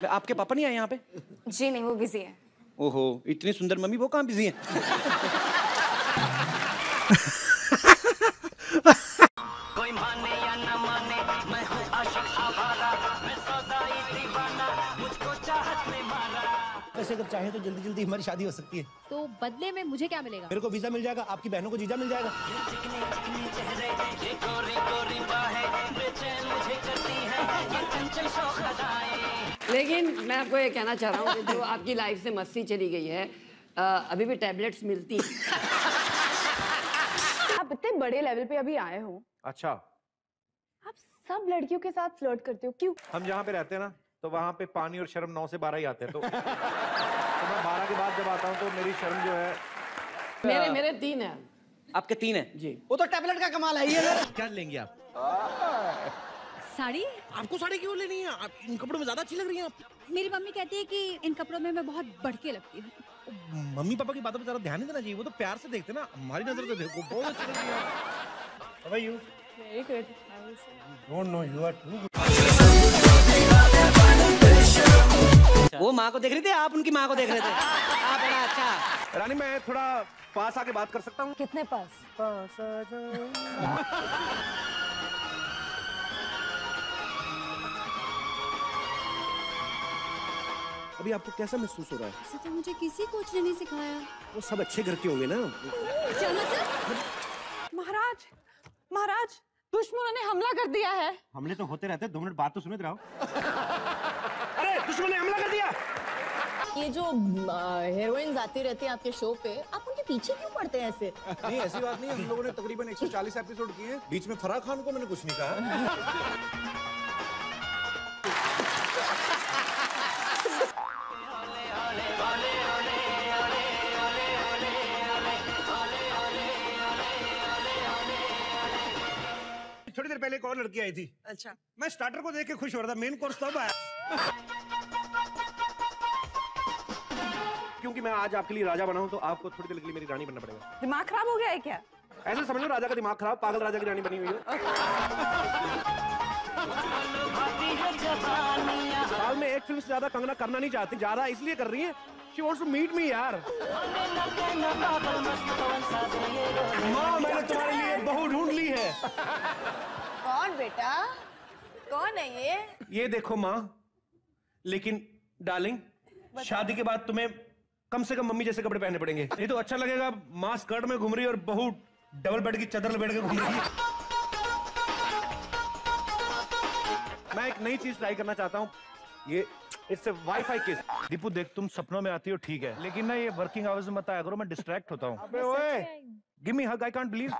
आपके पापा नहीं आए यहाँ पे? जी नहीं, वो बिजी है। ओहो, इतनी सुंदर मम्मी, वो कहाँ बिजी है? कोई माने या ना माने, मैं हूँ आशिक आवारा, मैं सौदाई दीवाना, मुझको चाहत ने मारा। वैसे अगर चाहे तो जल्दी जल्दी हमारी शादी हो सकती है। तो बदले में मुझे क्या मिलेगा? मेरे को वीजा मिल जाएगा, आपकी बहनों को जीजा मिल जाएगा। चिकने चिकने चेहरे, ये गोरी गोरी बाहें, बेचैन मुझे करती है, ये चंचल शौक अदाएं। लेकिन मैं आपको ये कहना चाह रहा हूँ कि जो आपकी लाइफ से मस्ती चली गई है, अभी भी टैबलेट्स मिलती हैं। आप इतने बड़े लेवल पे अभी आए हो, अच्छा, आप सब लड़कियों के साथ फ्लर्ट करते हो, क्यों? हम जहाँ पे रहते हैं ना, तो वहाँ पे पानी और शर्म 9 से 12 ही आते हैं, तो मैं 12 के बाद जब आता हूँ तो मेरी शर्म जो है मेरे 3 हैं। आपके 3 हैं जी। वो तो टैबलेट का कमाल है ये। क्या लेंगे आप? साड़ी? आपको साड़ी क्यों लेनी है? आप इन कपड़ों में ज्यादा अच्छी लग रही हैं आप। मेरी मम्मी कहती है कि इन कपड़ों में मैं बहुत बढ़ के लगती हूँ। मम्मी पापा की बातों पर ज्यादा ध्यान नहीं देना चाहिए, वो तो प्यार से देखते ना, हमारी नजर से देखो बहुत अच्छी लग रही है। How are you? Very good. Don't know, you are too good. वो माँ को देख रही थी, आप उनकी माँ को देख रहे थे। आप बड़ा अच्छा। रानी, मैं थोड़ा पास आके बात कर सकता हूँ? कितने पास? पास आ जाओ। अभी आपको कैसा महसूस हो रहा है? ऐसा तो मुझे किसी कोच ने नहीं सिखाया। वो सब अच्छे घर के होंगे ना। चलो सर। महाराज, महाराज, दुश्मनों ने हमला कर दिया है। हमले तो होते रहते हैं, 2 मिनट बात तो सुने रहो। अरे, दुश्मन ने हमला कर दिया। ये जो हीरोइंस आती रहती है आपके शो पे, आप उनके पीछे क्यों पड़ते हैं ऐसे? नहीं, ऐसी बात नहीं, हम लोगों ने तकरीबन 140 एपिसोड किए हैं। बीच में फराह खान को मैंने कुछ नहीं कहा। थोड़ी देर पहले एक और लड़की आई थी। अच्छा। मैं स्टार्टर को देख के खुश हो रहा था, मेन कोर्स तब आया। क्योंकि मैं आज आपके लिए राजा बना हूं, तो आपको थोड़ी देर के लिए मेरी रानी बनना पड़ेगा। दिमाग खराब हो गया है क्या? ऐसे समझ लो, राजा का दिमाग खराब, पागल राजा की रानी बनी हुई है। साल में एक फिल्म से ज्यादा कंगना करना नहीं चाहती, ज्यादा इसलिए कर रही है, she wants to meet me यार। माँ, मैंने तुम्हारे लिए बहू ढूंढ ली है। कौन बेटा? कौन है ये? ये देखो माँ, लेकिन डार्लिंग, शादी के बाद तुम्हें कम से कम मम्मी जैसे कपड़े पहनने पड़ेंगे। ये तो अच्छा लगेगा, माँ स्कर्ट में घूम रही है और बहू डबल बेड की चादर लपेट के घूम रही है। मैं एक नई चीज ट्राई करना चाहता हूँ, ये इट्स वाईफाई किस। दीपू देख, तुम सपनों में आती हो ठीक है, लेकिन ना ये वर्किंग आवर्स में मत आया करो, मैं डिस्ट्रैक्ट होता हूँ। अबे ओए, give me hug, I can't believe.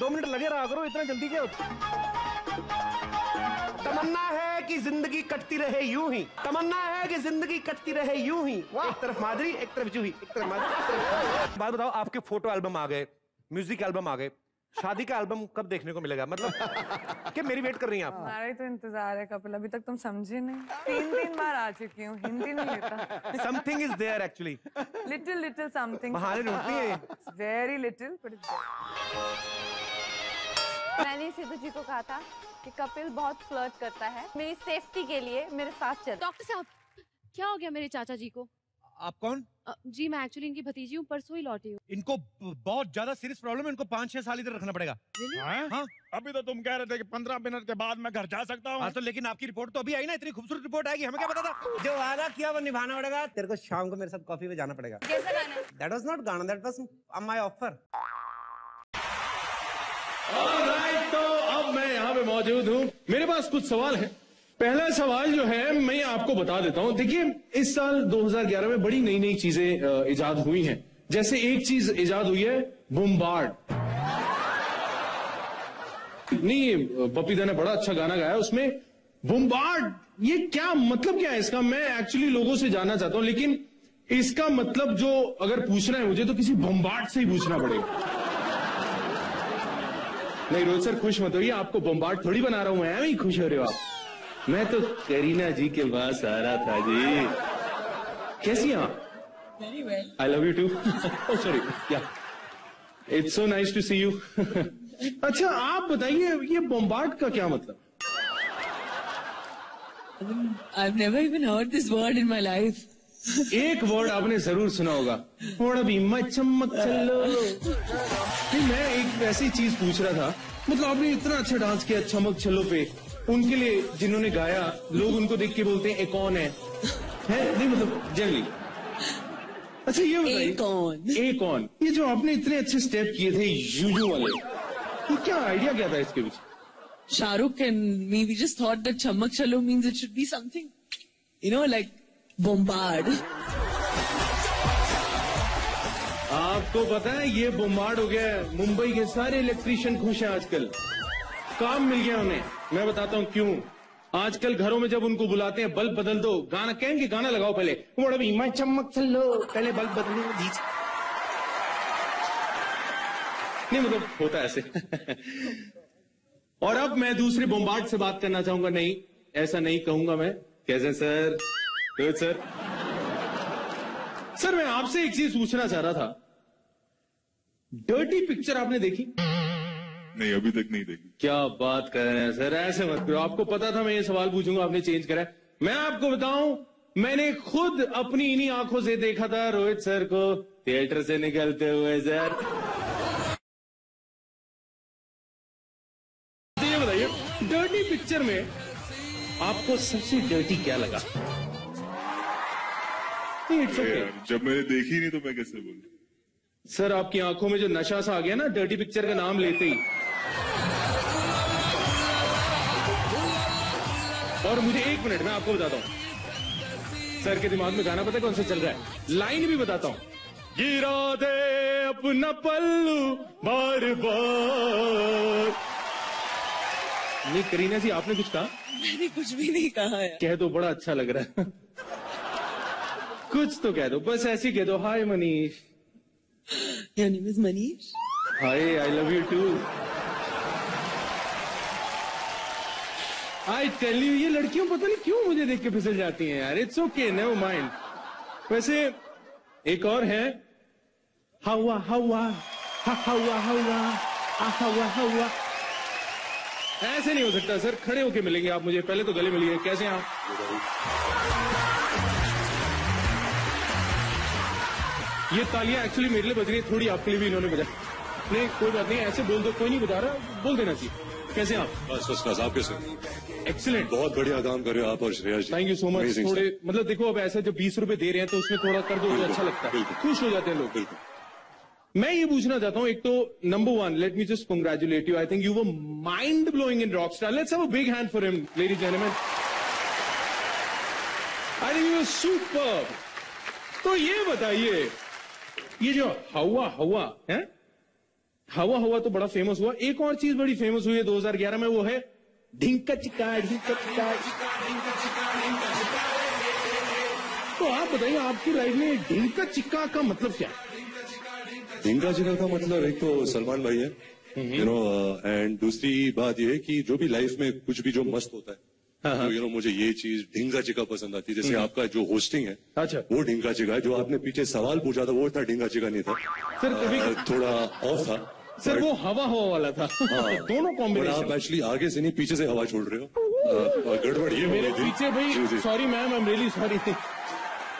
दो मिनट लगे रहा करो, इतना जल्दी क्या होता? तमन्ना है कि जिंदगी कटती रहे यूं ही, तमन्ना है कि जिंदगी कटती रहे यूं ही। एक तरफ माधुरी, एक तरफ जूही, एक तरफ माधुरी। बात बताओ, आपके फोटो एल्बम आ गए, म्यूजिक एल्बम आ गए, शादी का एल्बम कब देखने को मिलेगा? मतलब क्या मेरी वेट कर रही हैं आप? हमारा ही तो इंतजार है कपिल, अभी तक तुम समझे नहीं। 3 बार आ चुकी हूँ, हिंदी नहीं लेता। Something is there actually. Little something. बहाने ढूंढती है। वेरी लिटिल बट मैंने सिद्धू जी को कहा था कि कपिल बहुत फ्लर्ट करता है, मेरी सेफ्टी के लिए मेरे साथ चल। डॉक्टर साहब, क्या हो गया मेरे चाचा जी को? आप कौन? जी, मैं एक्चुअली इनकी भतीजी हूँ, परसों ही लौटी हूँ। इनको बहुत ज्यादा सीरियस प्रॉब्लम है, इनको 5-6 साल इधर रखना पड़ेगा। हाँ? अभी तो तुम कह रहे थे कि 15 मिनट के बाद मैं घर जा सकता हूँ। हाँ, तो लेकिन आपकी रिपोर्ट तो अभी आई ना, इतनी खूबसूरत रिपोर्ट आएगी, हमें क्या पता था? जो वादा किया वो निभाना पड़ेगा। तेरे को शाम को मेरे साथ कॉफी पे जाना पड़ेगा। कैसा गाना? That was not गाना, that was my offer. तो अब मैं यहाँ पे मौजूद हूँ, मेरे पास कुछ सवाल है। पहला सवाल जो है मैं आपको बता देता हूँ। देखिए, इस साल 2011 में बड़ी नई नई चीजें इजाद हुई हैं। जैसे एक चीज इजाद हुई है, बूमबार्ड। नहीं, पपीता ने बड़ा अच्छा गाना गाया उसमें, बूमबार्ड। ये क्या मतलब, क्या है इसका? मैं एक्चुअली लोगों से जानना चाहता हूँ, लेकिन इसका मतलब जो अगर पूछना है मुझे, तो किसी बम्बार्ड से ही पूछना पड़ेगा। नहीं रोहित सर, खुश मत होइए, आपको बम्बार्ड थोड़ी बना रहा हूं मैं, ही खुश हो रहे हो आप। मैं तो करीना जी के पास आ रहा था जी। कैसी हैं आप? I love you too. Sorry, yeah it's so nice to see you. अच्छा आप बताइए ये बॉम्बार्ड का क्या मतलब? I've never even heard this word in my life. एक वर्ड आपने जरूर सुना होगा, थोड़ा भी मत चमक चलो। नहीं, मैं एक वैसी चीज पूछ रहा था, मतलब आपने इतना अच्छा डांस किया चमक चलो पे, उनके लिए जिन्होंने गाया, लोग उनको देख के बोलते हैं ए कौन है नहीं मतलब जनरली। अच्छा ये बताइए ए कौन, ये जो आपने इतने अच्छे स्टेप किए थे यूयू वाले, ये क्या आइडिया क्या था इसके पीछे? Shahrukh and me, we just thought that Chamak Chalo means it should be something, you know, like bombard. आपको पता है ये बोम्बार्ड हो गया है, मुंबई के सारे इलेक्ट्रीशियन खुश हैं आजकल, काम मिल गया उन्हें। मैं बताता हूँ क्यों। आजकल घरों में जब उनको बुलाते हैं बल्ब बदल दो, गाना कहेंगे गाना लगाओ पहले, बड़ा भी मैं चमक चलो, पहले बल्ब बदलो नहीं मतलब होता है ऐसे। और अब मैं दूसरे बोम्बार्ड से बात करना चाहूंगा। नहीं ऐसा नहीं कहूंगा मैं। कैसे सर? रोहित सर, सर मैं आपसे एक चीज पूछना चाह रहा था, डर्टी पिक्चर आपने देखी? नहीं अभी तक नहीं देखी। क्या बात कर रहे हैं सर, ऐसे मत करो। आपको पता था मैं ये सवाल पूछूंगा, आपने चेंज करा। मैं आपको बताऊं, मैंने खुद अपनी इन्हीं आंखों से देखा था रोहित सर को थिएटर से निकलते हुए। सर ये बताइए, डर्टी पिक्चर में आपको सबसे डर्टी क्या लगा? जब मैंने देखी नहीं तो मैं कैसे बोलूं? सर आपकी आंखों में जो नशा सा आ गया ना डर्टी पिक्चर का नाम लेते ही। और मुझे एक मिनट मैं आपको बताता हूं, सर के दिमाग में गाना पता है कौन सा चल रहा है? लाइन भी बताता हूं, गिरा दे अपना पल्लू बार बार। नहीं करीना जी आपने कुछ कहा? मैंने कुछ भी नहीं कहा है। कह दो, बड़ा अच्छा लग रहा है। कुछ तो कह दो, बस ऐसे ही कह दो, hi Manish. Your name is Manish? Hi, I love you too. I tell you, ये लड़कियों पता नहीं क्यों मुझे देख के फिसल जाती हैं यार। It's okay, never mind. वैसे एक और है, हवा हवा हवा हवा हवा हवा। ऐसे नहीं हो सकता सर, खड़े होके मिलेंगे आप मुझे, पहले तो गले मिलिए। कैसे हैं आप? ये तालियां एक्चुअली मेरे लिए बज रही है, थोड़ी आपके लिए भी इन्होंने बजा। नहीं कोई बात नहीं, ऐसे बोल दो, कोई नहीं बता रहा, बोल देना चाहिए। कैसे हैं आप? बस आप कैसे? एक्सीलेंट, बहुत बढ़िया काम कर रहे हो आप और Shreya ji. Thank you so much. थोड़े मतलब देखो, अब ऐसे जब 20 रुपए दे रहे हैं तो उसमें थोड़ा कर दो तो अच्छा लगता है, खुश हो जाते हैं लोग। मैं ये पूछना चाहता हूं, एक तो number one, let me just congratulate you. I think you were mind blowing in Rockstar. Let's have a big hand for him, ladies and gentleman. I think you were superb. तो ये बताइए, ये जो हवा हवा है, हवा हवा तो बड़ा फेमस हुआ, एक और चीज बड़ी फेमस हुई है 2011 में, वो है ढिंका चिका ढिंका चिका। तो आप बताइए, आपकी लाइफ में ढिंका चिका का मतलब क्या है? ढिंका चिका का मतलब एक तो सलमान भाई है, यू नो, एंड दूसरी बात ये है कि जो भी लाइफ में कुछ भी जो मस्त होता है, तो यू नो मुझे ये चीज ढिंगा चिका पसंद आती है। जैसे आपका जो होस्टिंग है, अच्छा, वो ढिंगा चिका है। जो आपने पीछे सवाल पूछा था वो इतना ढिंगा चिका नहीं था सर, थोड़ा ऑफ था सर, वो हवा हवा वाला था। हाँ, दोनों कॉम्बिनेशन। आप एक्चुअली आगे से नहीं पीछे से हवा छोड़ रहे हो, गड़बड़ ये मेरे पीछे भाई। Sorry ma'am, I am really sorry.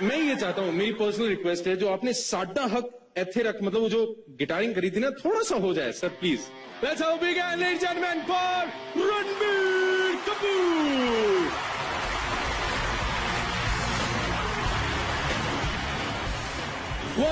मैं ये चाहता हूँ, मेरी पर्सनल रिक्वेस्ट है, जो आपने साडा हक ऐथे रख, मतलब वो जो गिटारिंग करी थी ना, थोड़ा सा हो जाए sir please. Let's have a big hand ladies and gentleman for Ranbir Kapoor. वो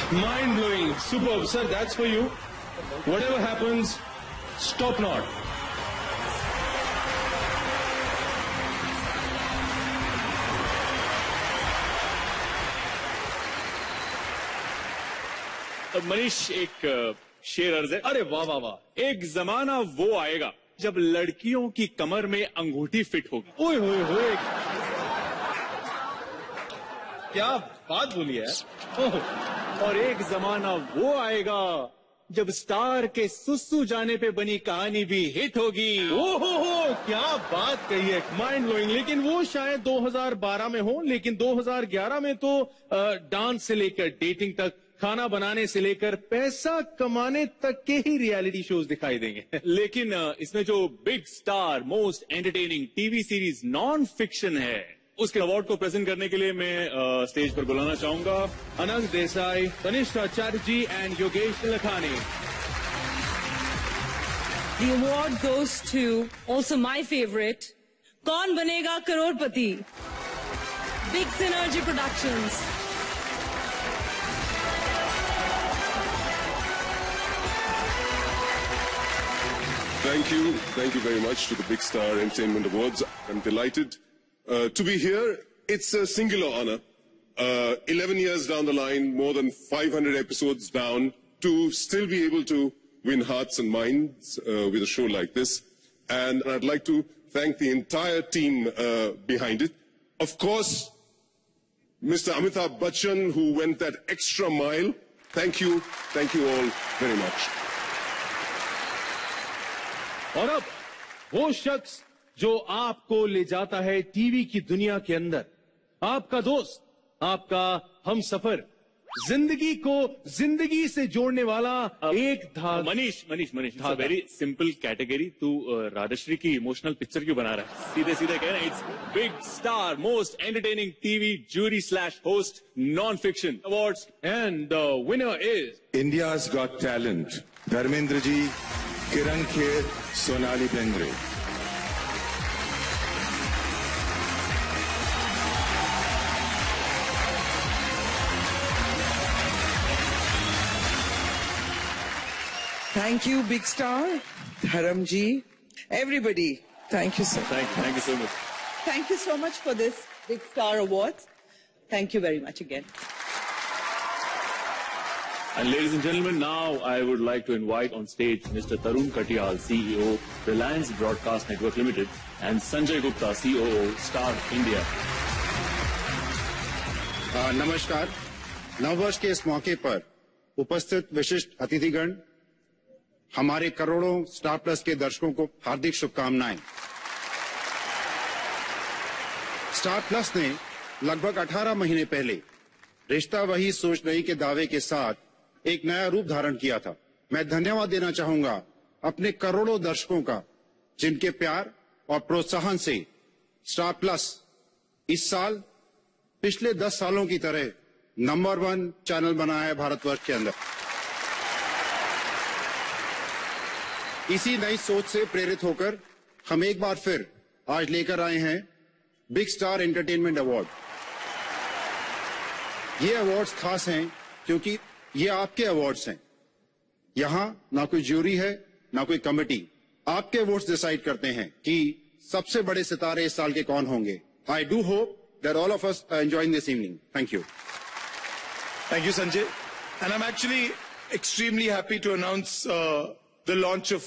mind blowing, superb, sir. That's for you. Whatever happens, stop not. Manish, एक शेर अर्ज है। अरे वाह वाह वाह। एक जमाना वो आएगा जब लड़कियों की कमर में अंगूठी फिट होगी। ओए होए होए, क्या बात बोली है। ओह, और एक जमाना वो आएगा जब स्टार के सुसु जाने पे बनी कहानी भी हिट होगी। ओहो, क्या बात कही है, माइंड ब्लोइंग। लेकिन वो शायद 2012 में हो, लेकिन 2011 में तो डांस से लेकर डेटिंग तक, खाना बनाने से लेकर पैसा कमाने तक के ही रियलिटी शोज दिखाई देंगे। लेकिन इसमें जो big star most entertaining TV series non fiction है, उसके अवार्ड को प्रेजेंट करने के लिए मैं स्टेज पर बुलाना चाहूंगा Anant Desai, Tannishtha Chatterjee and Yogesh Lakhani. The award goes to also my favorite, कौन बनेगा करोड़पति, Big Synergy Productions. Thank you very much to the Big Star Entertainment Awards. I'm delighted to be here. It's a singular honor. 11 years down the line, more than 500 episodes down, to still be able to win hearts and minds with a show like this. And I'd like to thank the entire team behind it. Of course, Mr. Amitabh Bachchan, who went that extra mile. Thank you all very much. और अब वो शख्स जो आपको ले जाता है TV की दुनिया के अंदर, आपका दोस्त, आपका हम सफर, जिंदगी को जिंदगी से जोड़ने वाला एक धागा। Manish very simple category. तू राजश्री की इमोशनल पिक्चर क्यों बना रहा है? सीधे सीधे कह रहे हैं, it's big star most entertaining TV jury / host non fiction awards, and the winner is India's got talent, Dharmendra ji, Kiran Kher, Sonali Bendre. Thank you, Big Star, Dharam ji, everybody. Thank you, sir. Thank you so much. Thank you so much for this Big Star Awards. Thank you very much again. And ladies and gentlemen, now I would like to invite on stage Mr. Tarun Katiyal, CEO, Reliance Broadcast Network Limited, and Sanjay Gupta, COO, Star India. नमस्कार। नववर्ष के इस मौके पर उपस्थित विशिष्ट अतिथिगण, हमारे करोड़ों स्टार प्लस के दर्शकों को हार्दिक शुभकामनाएं। स्टार प्लस ने लगभग 18 महीने पहले रिश्ता वही सोच नहीं के दावे के साथ एक नया रूप धारण किया था। मैं धन्यवाद देना चाहूंगा अपने करोड़ों दर्शकों का, जिनके प्यार और प्रोत्साहन से स्टार प्लस इस साल पिछले 10 सालों की तरह नंबर 1 चैनल बना है भारतवर्ष के अंदर। इसी नई सोच से प्रेरित होकर हम एक बार फिर आज लेकर आए हैं बिग स्टार एंटरटेनमेंट अवार्ड। ये अवार्ड्स खास हैं क्योंकि ये आपके अवार्ड्स हैं। यहां ना कोई ज्यूरी है, ना कोई कमेटी। आपके वोट्स डिसाइड करते हैं कि सबसे बड़े सितारे इस साल के कौन होंगे। I do hope that all of us are enjoying this evening. Thank you. Thank you, Sanjay. And I'm actually extremely happy to announce the launch of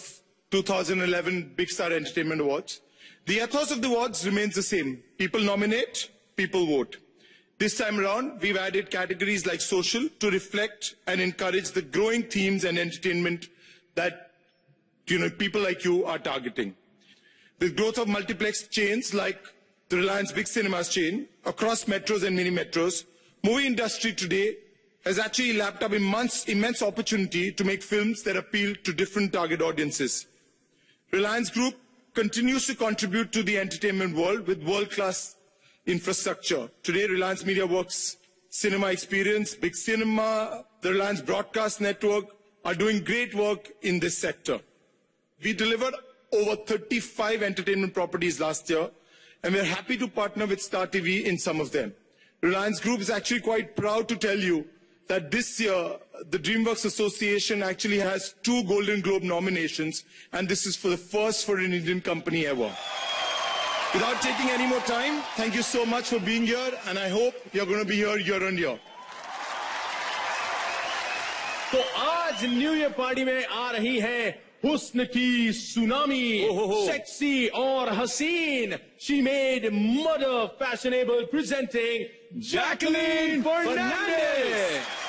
2011 Big Star Entertainment Awards. The ethos of the awards remains the same. People nominate, people vote. This time around, we've added categories like social to reflect and encourage the growing themes and entertainment that people like you are targeting. The growth of multiplex chains like the Reliance Big Cinemas chain across metros and mini metros, movie industry today has actually lapped up immense opportunity to make films that appeal to different target audiences. Reliance Group continues to contribute to the entertainment world with world-class infrastructure. Today, Reliance Media Works Cinema Experience, Big Cinema, the Reliance Broadcast Network are doing great work in this sector. We delivered over 35 entertainment properties last year, and we're happy to partner with Star TV in some of them. Reliance Group is actually quite proud to tell you that this year, the DreamWorks Association actually has 2 Golden Globe nominations, and this is for the first for an Indian company ever. Without taking any more time, thank you so much for being here, and I hope you're going to be here year on year. तो आज new year party में आ रही है हुस्न की tsunami, sexy और हसीन. She made mother fashionable, presenting Jacqueline Fernandez.